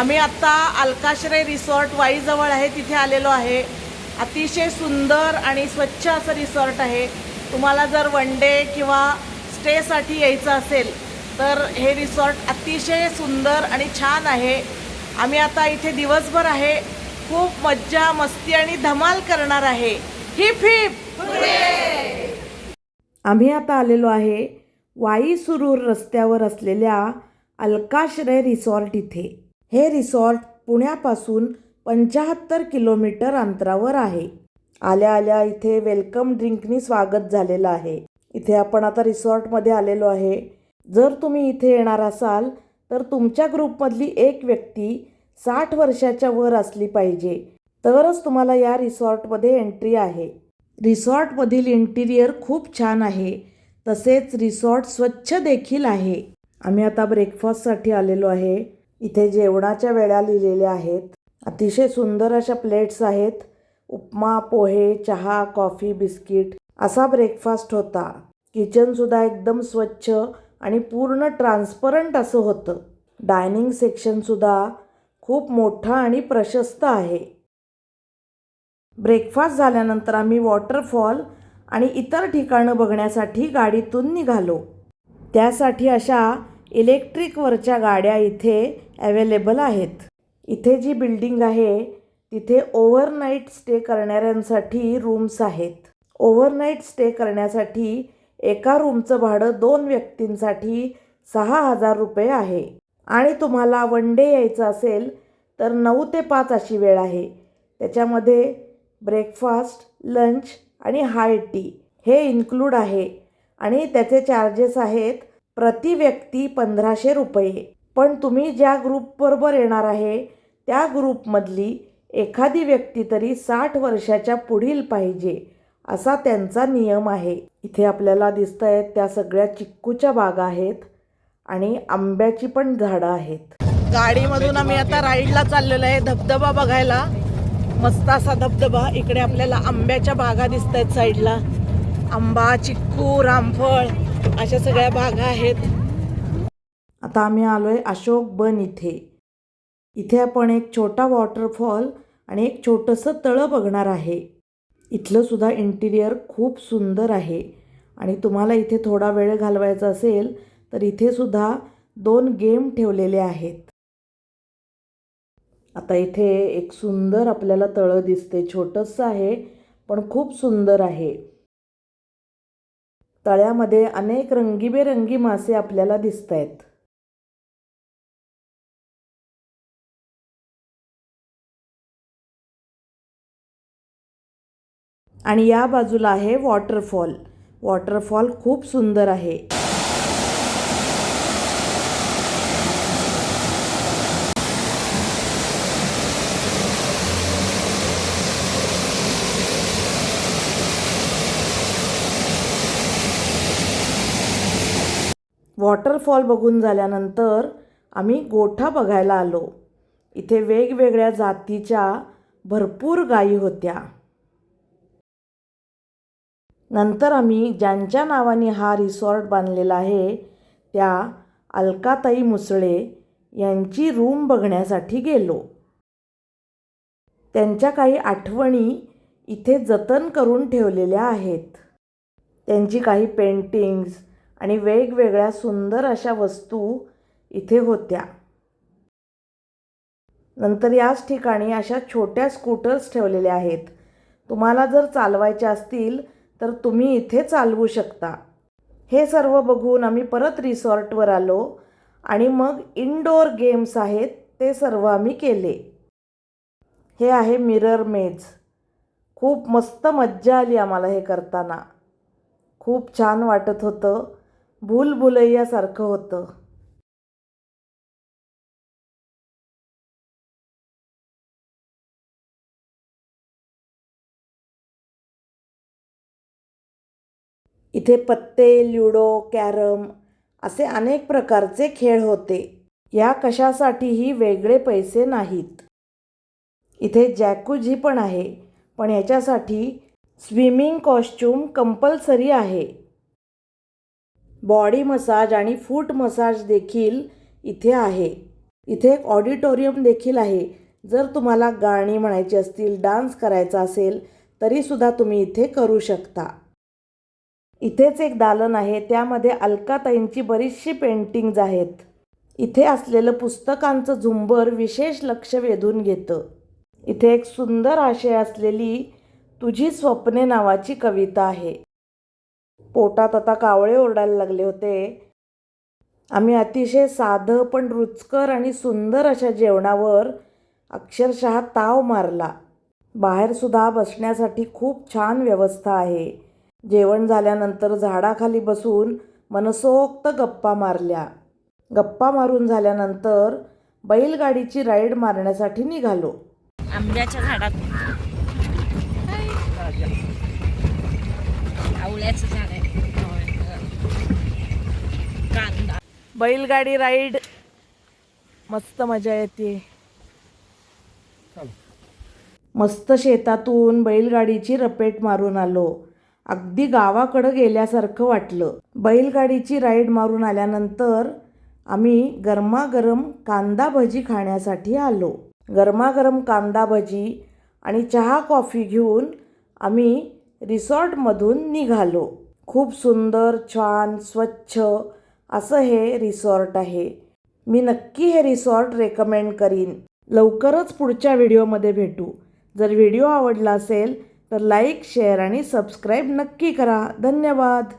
आम्ही आत्ता अलकाश्रय रिसॉर्ट वाईजवळ आहे तिथे आलेलो आहे. अतिशय सुंदर आणि स्वच्छ असं रिसॉर्ट आहे. तुम्हाला जर वन डे किंवा स्टेसाठी यायचं असेल तर हे रिसॉर्ट अतिशय सुंदर आणि छान आहे. आम्ही आता इथे दिवसभर आहे. खूप मज्जा मस्ती आणि धमाल करणार आहे. Heap heap. आम्ही आता आलेलो आहे वाई सुरूर रस्त्यावर असलेल्या अलकाश्रय रिसॉर्ट इथे. हे रिसॉर्ट पुण्यापासून 75 किलोमीटर अंतरावर आहे. आल्या आल्या इथे वेलकम ड्रिंकनी स्वागत झालेलं आहे. इथे आपण आता रिसॉर्टमध्ये आलेलो आहे. जर तुम्ही इथे येणार असाल तर तुमच्या ग्रुपमधली एक व्यक्ती 60 वर्षाच्या वर असली पाहिजे तरच तुम्हाला या रिसॉर्टमध्ये एंट्री आहे. रिसॉर्टमधील इंटिरियर खूप छान आहे. तसेच रिसॉर्ट स्वच्छ देखील आहे. आम्ही आता ब्रेकफास्टसाठी आलेलो आहे. इथे जेवणाच्या वेळा लिहिलेल्या आहेत. अतिशय सुंदर अशा प्लेट्स आहेत. उपमा, पोहे, चहा, कॉफी, बिस्किट असा ब्रेकफास्ट होता. किचनसुद्धा एकदम स्वच्छ आणि पूर्ण ट्रान्सपरंट असं होतं. डायनिंग सेक्शनसुद्धा खूप मोठा आणि प्रशस्त आहे. ब्रेकफास्ट झाल्यानंतर आम्ही वॉटरफॉल आणि इतर ठिकाणं बघण्यासाठी गाडीतून निघालो. त्यासाठी अशा इलेक्ट्रिकवरच्या गाड्या इथे अवेलेबल आहेत. इथे जी बिल्डिंग आहे तिथे ओव्हरनाईट स्टे करणाऱ्यांसाठी रूम्स आहेत. ओव्हरनाईट स्टे करण्यासाठी एका रूमचं भाडं 2 व्यक्तींसाठी 6,000 रुपये आहे. आणि तुम्हाला वन डे यायचं असेल तर 9 ते 5 अशी वेळ आहे. त्याच्यामध्ये ब्रेकफास्ट, लंच आणि हाय टी हे इन्क्लूड आहे आणि त्याचे चार्जेस आहेत प्रति व्यक्ती 1,500 रुपये. पण तुम्ही ज्या ग्रुपबरोबर येणार आहे त्या ग्रुपमधली एखादी व्यक्ती तरी 60 वर्षाच्या पुढील पाहिजे असा त्यांचा नियम आहे. इथे आपल्याला दिसत आहेत त्या सगळ्या चिक्कूच्या बागा आहेत आणि आंब्याची पण झाडं आहेत. गाडीमधून आम्ही आता राईडला चाललेलो आहे धबधबा बघायला. मस्त असा धबधबा. इकडे आपल्याला आंब्याच्या बागा दिसत आहेत साईडला. आंबा, चिक्कू, रामफळ अशा सगळ्या बागा आहेत. आता आम्ही आलोय अशोक बन इथे. इथे आपण एक छोटा वॉटरफॉल आणि एक छोटंसं तळं बघणार आहे. इथलं सुद्धा इंटिरियर खूप सुंदर आहे आणि तुम्हाला इथे थोडा वेळ घालवायचा असेल तर इथे सुद्धा 2 गेम ठेवलेले आहेत. आता इथे एक सुंदर आपल्याला तळं दिसते. छोटंसं आहे पण खूप सुंदर आहे. तळ्यामध्ये अनेक रंगीबेरंगी मासे आपल्याला दिसत आहेत. आणि या बाजूला आहे वॉटरफॉल. वॉटरफॉल खूप सुंदर आहे. वॉटरफॉल बघून झाल्यानंतर आम्ही गोठा बघायला आलो. इथे वेगवेगळ्या जातीच्या भरपूर गायी होत्या. नंतर आम्ही ज्यांच्या नावाने हा रिसॉर्ट बांधलेला आहे त्या अलकाताई मुसळे यांची रूम बघण्यासाठी गेलो. त्यांच्या काही आठवणी इथे जतन करून ठेवलेल्या आहेत. त्यांची काही पेंटिंग्स आणि वेगवेगळ्या सुंदर अशा वस्तू इथे होत्या. नंतर याच ठिकाणी अशा छोट्या स्कूटर्स ठेवलेल्या आहेत. तुम्हाला जर चालवायच्या असतील तर तुम्ही इथे चालवू शकता. हे सर्व बघून आम्ही परत रिसॉर्टवर आलो आणि मग इनडोअर गेम्स आहेत ते सर्व आम्ही केले. हे आहे मिरर मेज. खूप मस्त मज्जा आली आम्हाला हे करताना. खूप छान वाटत होतं. भूलभुलैयासारखं होतं. इथे पत्ते, ल्युडो, कॅरम असे अनेक प्रकारचे खेळ होते. या कशासाठीही वेगळे पैसे नाहीत. इथे जॅकुझी पण आहे पण याच्यासाठी स्विमिंग कॉस्ट्यूम कंपल्सरी आहे. बॉडी मसाज आणि फूट मसाज देखील इथे आहे. इथे एक ऑडिटोरियम देखील आहे. जर तुम्हाला गाणी म्हणायची असतील, डान्स करायचा असेल तरीसुद्धा तुम्ही इथे करू शकता. इथेच एक दालन आहे, त्यामध्ये अलकाताईंची बरीचशी पेंटिंग्ज आहेत. इथे असलेलं पुस्तकांचं झुंबर विशेष लक्ष वेधून घेतं. इथे एक सुंदर आशय असलेली तुझी स्वप्ने नावाची कविता आहे. पोटात आता कावळे ओरडायला लागले होते. आम्ही अतिशय साधं पण रुचकर आणि सुंदर अशा जेवणावर अक्षरशः ताव मारला. बाहेरसुद्धा बसण्यासाठी खूप छान व्यवस्था आहे. जेवण झाल्यानंतर झाडाखाली बसून मनसोक्त गप्पा मारल्या. गप्पा मारून झाल्यानंतर बैलगाडीची राईड मारण्यासाठी निघालो. आंब्याच्या झाडात आवळ्याचं झाड आहे. कांदा. बैलगाडी राईड मस्त मजा येते. मस्त शेतातून बैलगाडीची रपेट मारून आलो. अगदी गावाकडं गेल्यासारखं वाटलं. बैलगाडीची राईड मारून आल्यानंतर आम्ही गरमागरम कांदा भजी खाण्यासाठी आलो. गरमागरम कांदा भजी आणि चहा कॉफी घेऊन आम्ही रिसॉर्टमधून निघालो. खूप सुंदर, छान, स्वच्छ असं हे रिसॉर्ट आहे. मी नक्की हे रिसॉर्ट रेकमेंड करीन. लवकरच पुढच्या व्हिडिओमध्ये भेटू. जर व्हिडिओ आवडला असेल तर लाईक, शेअर आणि सबस्क्राईब नक्की करा. धन्यवाद.